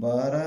12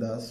10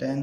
10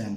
10،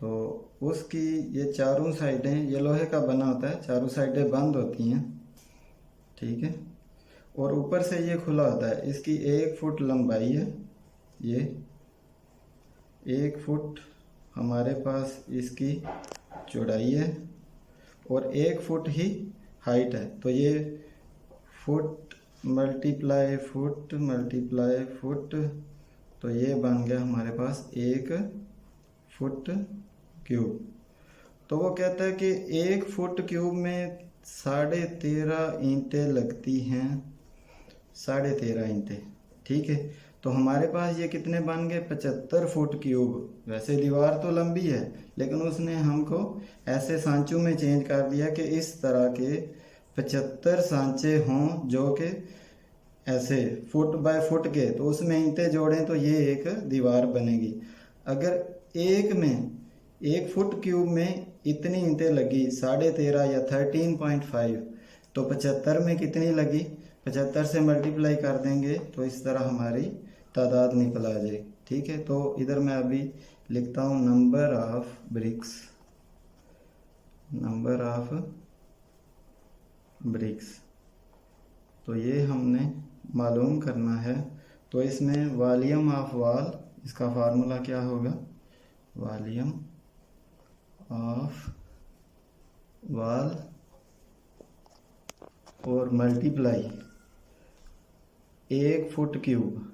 तो उसकी ये चारों साइडें, ये लोहे का बना होता है, चारों साइडें बंद होती हैं, ठीक है। और ऊपर से ये खुला होता है। इसकी 1 फुट लंबाई है, ये 1 फुट हमारे पास इसकी चौड़ाई है और 1 फुट ही हाइट है। तो ये foot multiply foot multiply foot, तो ये बन गया हमारे पास 1 फुट क्यूब। तो वो कहता है कि 1 फुट क्यूब में 13.5 ईंटें लगती हैं, 13.5 ईंटें, ठीक है। तो हमारे पास ये कितने बन गए, 75 फुट क्यूब। वैसे दीवार तो लंबी है, लेकिन उसने हमको ऐसे सांचों में चेंज कर दिया कि इस तरह के 75 सांचे हों जो कि ऐसे फुट बाय फुट के, तो उसमें ईंटें जोड़ें तो ये एक दीवार बनेगी। अगर एक फुट क्यूब में इतनी ईंटें लगी 13.5 या 13.5, तो 75 में कितनी लगी, 75 से मल्टीप्लाई कर देंगे तो इस तरह हमारी तादाद निकल आ जाएगी, ठीक है। तो इधर मैं अभी लिखता हूँ number of BRICS, number of BRICS. तो ये हमने मालूम करना है। तो इसमें वॉल्यूम ऑफ वॉल, इसका फार्मूला क्या होगा, वॉल्यूम ऑफ वॉल और multiply 1 foot cube,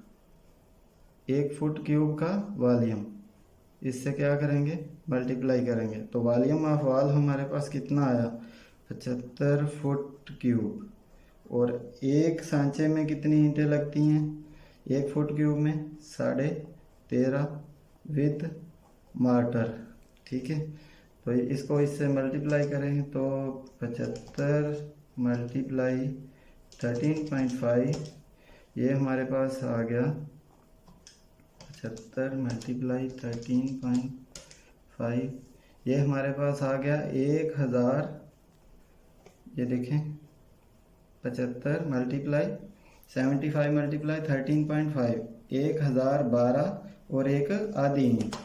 1 foot cube का वॉल्यूम, इससे क्या करेंगे, मल्टीप्लाई करेंगे। तो वॉल्यूम ऑफ वॉल हमारे पास कितना आया, 75 फुट क्यूब। और एक सांचे में कितनी ईंटें लगती हैं, 1 फुट क्यूब में 13.5 विद मार्टर, ठीक है। तो इसको इससे मल्टीप्लाई करेंगे तो 75 मल्टीप्लाई 13.5, ये हमारे पास आ गया 75 मल्टीप्लाई 13.5, ये हमारे पास आ गया 1000। ये देखें 75 मल्टीप्लाई 75 मल्टीप्लाई 13.5, 1012 और एक आधी ईंट,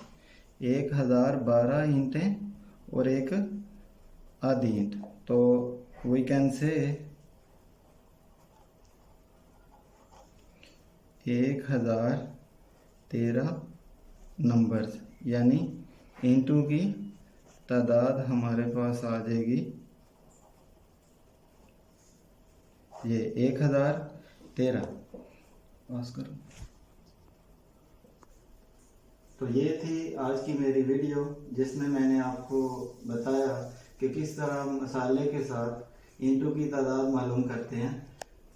1012 ईंटें और एक आधी ईंट। तो वी कैन से 1013 नंबर्स, यानी ईंटों की तादाद हमारे पास आ जाएगी ये 1013। पास करो। तो ये थी आज की मेरी वीडियो, जिसमें मैंने आपको बताया कि किस तरह मसाले के साथ ईंटों की तादाद मालूम करते हैं।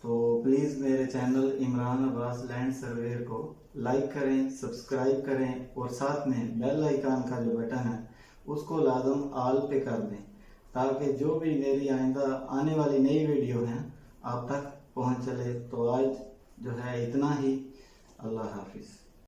तो प्लीज़ मेरे channel Imran Abbas land surveyor को लाइक करें, सब्सक्राइब करें और साथ में बेल आइकन का जो बटन है उसको लाजम ऑल पे कर दें, ताकि जो भी मेरी आइंदा आने वाली नई वीडियो हैं आप तक पहुंच चले। तो आज जो है इतना ही। अल्लाह हाफिज़।